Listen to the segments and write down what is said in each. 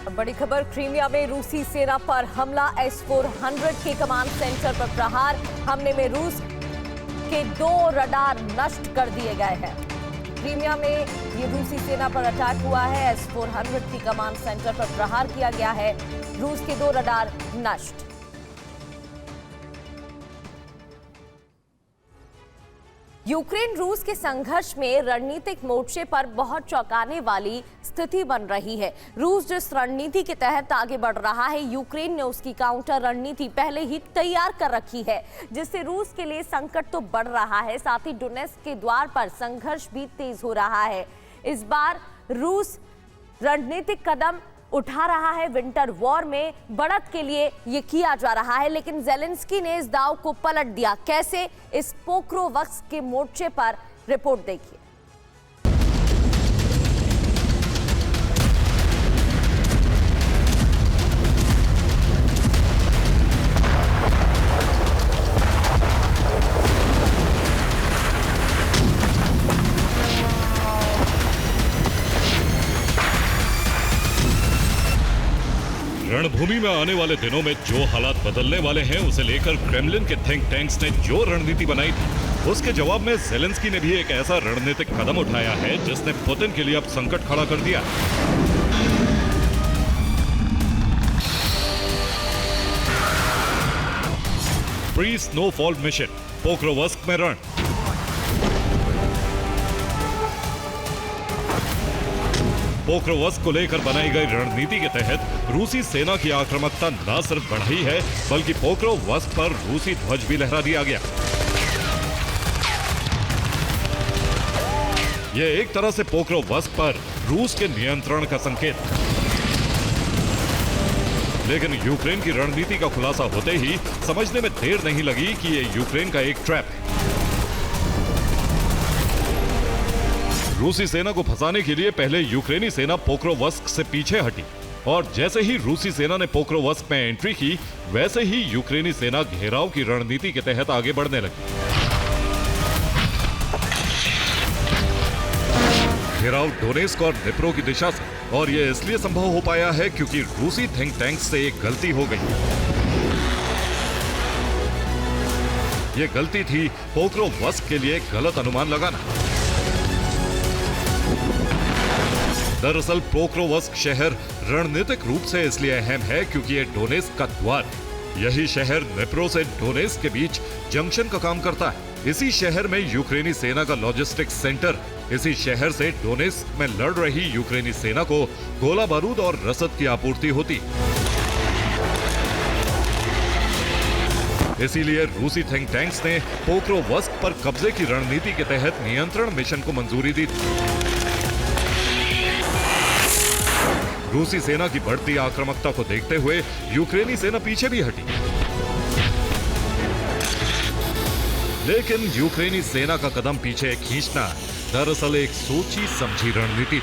बड़ी खबर, क्रीमिया में रूसी सेना पर हमला, S-400 के कमांड सेंटर पर प्रहार। हमले में रूस के 2 रडार नष्ट कर दिए गए हैं। क्रीमिया में ये रूसी सेना पर अटैक हुआ है। S-400 की कमांड सेंटर पर प्रहार किया गया है। रूस के 2 रडार नष्ट। यूक्रेन रूस के संघर्ष में रणनीतिक मोर्चे पर बहुत चौंकाने वाली स्थिति बन रही है। रूस जिस रणनीति के तहत आगे बढ़ रहा है, यूक्रेन ने उसकी काउंटर रणनीति पहले ही तैयार कर रखी है, जिससे रूस के लिए संकट तो बढ़ रहा है, साथ ही डोनेत्स्क के द्वार पर संघर्ष भी तेज हो रहा है। इस बार रूस रणनीतिक कदम उठा रहा है। विंटर वॉर में बढ़त के लिए ये किया जा रहा है, लेकिन ज़ेलेंस्की ने इस दाव को पलट दिया। कैसे, इस पोक्रोवस्क के मोर्चे पर रिपोर्ट देखिए। रणभूमि में आने वाले दिनों में जो हालात बदलने वाले हैं, उसे लेकर क्रेमलिन के थिंक टैंक्स ने जो रणनीति बनाई थी, उसके जवाब में ज़ेलेंस्की ने भी एक ऐसा रणनीतिक कदम उठाया है जिसने पुतिन के लिए अब संकट खड़ा कर दिया। प्री स्नोफॉल मिशन, पोक्रोवस्क में रण। पोक्रोवस्क को लेकर बनाई गई रणनीति के तहत रूसी सेना की आक्रामकता न सिर्फ बढ़ी है, बल्कि पोक्रोवस्क पर रूसी ध्वज भी लहरा दिया गया। यह एक तरह से पोक्रोवस्क पर रूस के नियंत्रण का संकेत। लेकिन यूक्रेन की रणनीति का खुलासा होते ही समझने में देर नहीं लगी कि यह यूक्रेन का एक ट्रैप है। रूसी सेना को फंसाने के लिए पहले यूक्रेनी सेना पोक्रोवस्क से पीछे हटी, और जैसे ही रूसी सेना ने पोक्रोवस्क में एंट्री की, वैसे ही यूक्रेनी सेना घेराव की रणनीति के तहत आगे बढ़ने लगी। घेराव डोनेत्स्क और डिप्रो की दिशा से, और यह इसलिए संभव हो पाया है क्योंकि रूसी थिंक टैंक्स से एक गलती हो गई। यह गलती थी पोक्रोवस्क के लिए गलत अनुमान लगाना। दरअसल पोक्रोवस्क शहर रणनीतिक रूप से इसलिए अहम है क्योंकि यह डोनेत्स्क का द्वार है। यही शहर डिप्रो से डोनेत्स्क के बीच जंक्शन का काम करता है। इसी शहर में यूक्रेनी सेना का लॉजिस्टिक्स सेंटर। इसी शहर से डोनेत्स्क में लड़ रही यूक्रेनी सेना को गोला बारूद और रसद की आपूर्ति होती। इसीलिए रूसी थिंक टैंक्स ने पोक्रोवस्क पर कब्जे की रणनीति के तहत नियंत्रण मिशन को मंजूरी दी थी। रूसी सेना की बढ़ती आक्रामकता को देखते हुए यूक्रेनी सेना पीछे भी हटी, लेकिन यूक्रेनी सेना का कदम पीछे खींचना दरअसल एक सोची समझी रणनीति थी।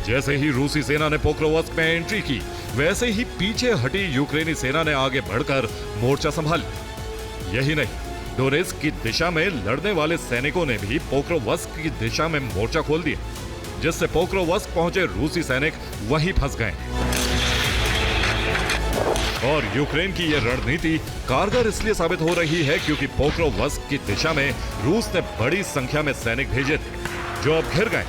जैसे ही रूसी सेना ने पोक्रोवस्क में एंट्री की, वैसे ही पीछे हटी यूक्रेनी सेना ने आगे बढ़कर मोर्चा संभाल लिया। यही नहीं, डोनेत्स्क की दिशा में लड़ने वाले सैनिकों ने भी पोक्रोवस्क की दिशा में मोर्चा खोल दिया, जिससे पोक्रोवस्क पहुंचे रूसी सैनिक वहीं फंस गए। और यूक्रेन की यह रणनीति कारगर इसलिए साबित हो रही है क्योंकि पोक्रोवस्क की दिशा में रूस ने बड़ी संख्या में सैनिक भेजे थे, जो अब घिर गए।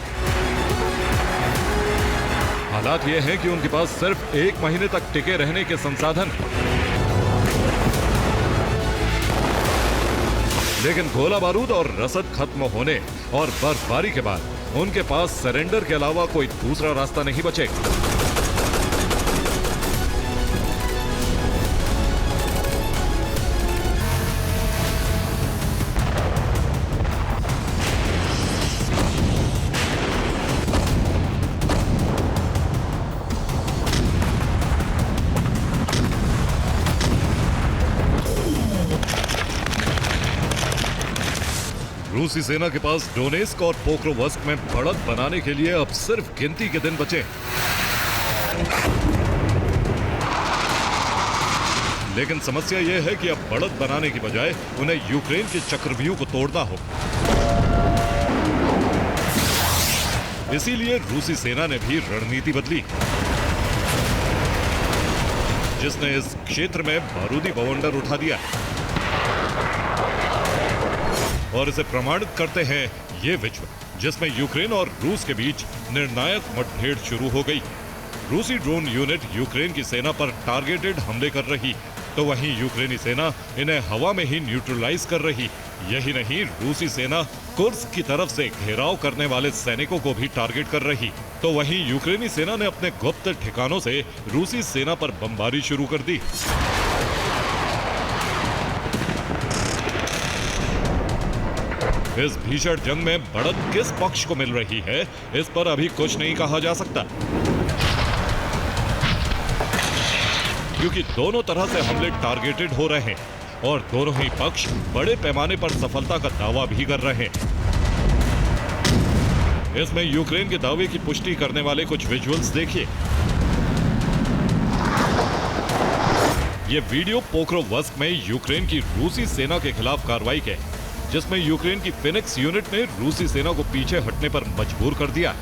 हालात यह है कि उनके पास सिर्फ 1 महीने तक टिके रहने के संसाधन, लेकिन गोला बारूद और रसद खत्म होने और बर्फबारी के बाद उनके पास सरेंडर के अलावा कोई दूसरा रास्ता नहीं बचेगा। रूसी सेना के पास डोनेत्स्क और पोक्रोवस्क में बढ़त बनाने के लिए अब सिर्फ गिनती के दिन बचे। लेकिन समस्या यह है कि अब बढ़त बनाने की बजाय उन्हें यूक्रेन के चक्रव्यूह को तोड़ना होगा। इसीलिए रूसी सेना ने भी रणनीति बदली, जिसने इस क्षेत्र में बारूदी बवंडर उठा दिया और इसे प्रमाणित करते हैं ये विजुअल, जिसमें यूक्रेन और रूस के बीच निर्णायक मुठभेड़ शुरू हो गई। रूसी ड्रोन यूनिट यूक्रेन की सेना पर टारगेटेड हमले कर रही, तो वहीं यूक्रेनी सेना इन्हें हवा में ही न्यूट्रलाइज कर रही। यही नहीं, रूसी सेना कुर्स्क की तरफ से घेराव करने वाले सैनिकों को भी टारगेट कर रही, तो वहीं यूक्रेनी सेना ने अपने गुप्त ठिकानों से रूसी सेना पर बमबारी शुरू कर दी। इस भीषण जंग में बढ़त किस पक्ष को मिल रही है, इस पर अभी कुछ नहीं कहा जा सकता, क्योंकि दोनों तरह से हमले टारगेटेड हो रहे हैं और दोनों ही पक्ष बड़े पैमाने पर सफलता का दावा भी कर रहे हैं। इसमें यूक्रेन के दावे की पुष्टि करने वाले कुछ विजुअल्स देखिए। ये वीडियो पोक्रोवस्क में यूक्रेन की रूसी सेना के खिलाफ कार्रवाई के, जिसमें यूक्रेन की फिनिक्स यूनिट ने रूसी सेना को पीछे हटने पर मजबूर कर दिया,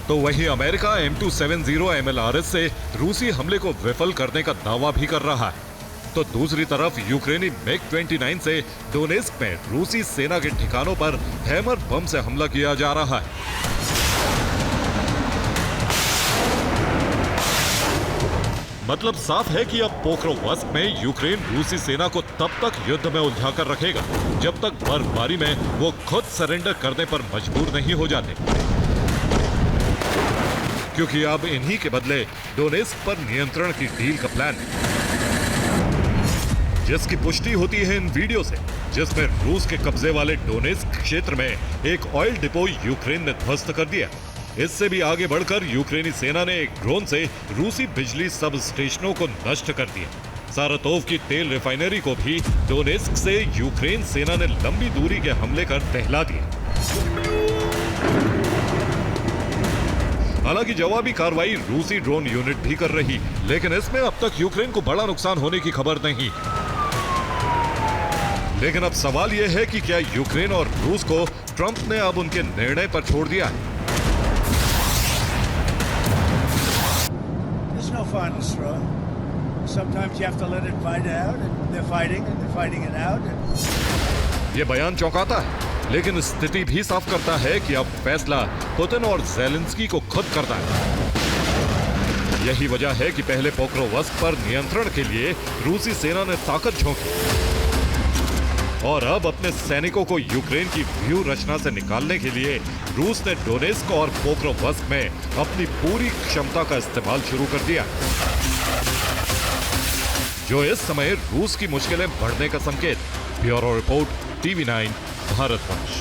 तो वहीं अमेरिका M270 MLRS से रूसी हमले को विफल करने का दावा भी कर रहा है। तो दूसरी तरफ यूक्रेनी MiG-29 से डोनेस्क में रूसी सेना के ठिकानों पर हैमर बम से हमला किया जा रहा है। मतलब साफ है कि अब पोक्रोवस्क में यूक्रेन रूसी सेना को तब तक युद्ध में उलझा कर रखेगा जब तक बर्फबारी में वो खुद सरेंडर करने पर मजबूर नहीं हो जाते, क्योंकि अब इन्हीं के बदले डोनेस्क पर नियंत्रण की डील का प्लान है, जिसकी पुष्टि होती है इन वीडियो से, जिसमें रूस के कब्जे वाले डोनेस्क क्षेत्र में एक ऑयल डिपो यूक्रेन ने ध्वस्त कर दिया। इससे भी आगे बढ़कर यूक्रेनी सेना ने एक ड्रोन से रूसी बिजली सब स्टेशनों को नष्ट कर दिया। सारातोव की तेल रिफाइनरी को भी डोनेस्क से यूक्रेन सेना ने लंबी दूरी के हमले कर दहला दिया। हालांकि जवाबी कार्रवाई रूसी ड्रोन यूनिट भी कर रही, लेकिन इसमें अब तक यूक्रेन को बड़ा नुकसान होने की खबर नहीं। लेकिन अब सवाल यह है कि क्या यूक्रेन और रूस को ट्रंप ने अब उनके निर्णय पर छोड़ दिया है? There's no final straw. Sometimes you have to let it fight out, and they're fighting it out. ये बयान चौंकाता है, लेकिन स्थिति भी साफ करता है कि अब फैसला पुतिन और ज़ेलेंस्की को खुद करना है। यही वजह है कि पहले पोक्रोवस्क पर नियंत्रण के लिए रूसी सेना ने ताकत झोंकी और अब अपने सैनिकों को यूक्रेन की व्यूह रचना से निकालने के लिए रूस ने डोनेस्क और पोक्रोवस्क में अपनी पूरी क्षमता का इस्तेमाल शुरू कर दिया, जो इस समय रूस की मुश्किलें बढ़ने का संकेत। Bureau report, TV9 भारतवंश।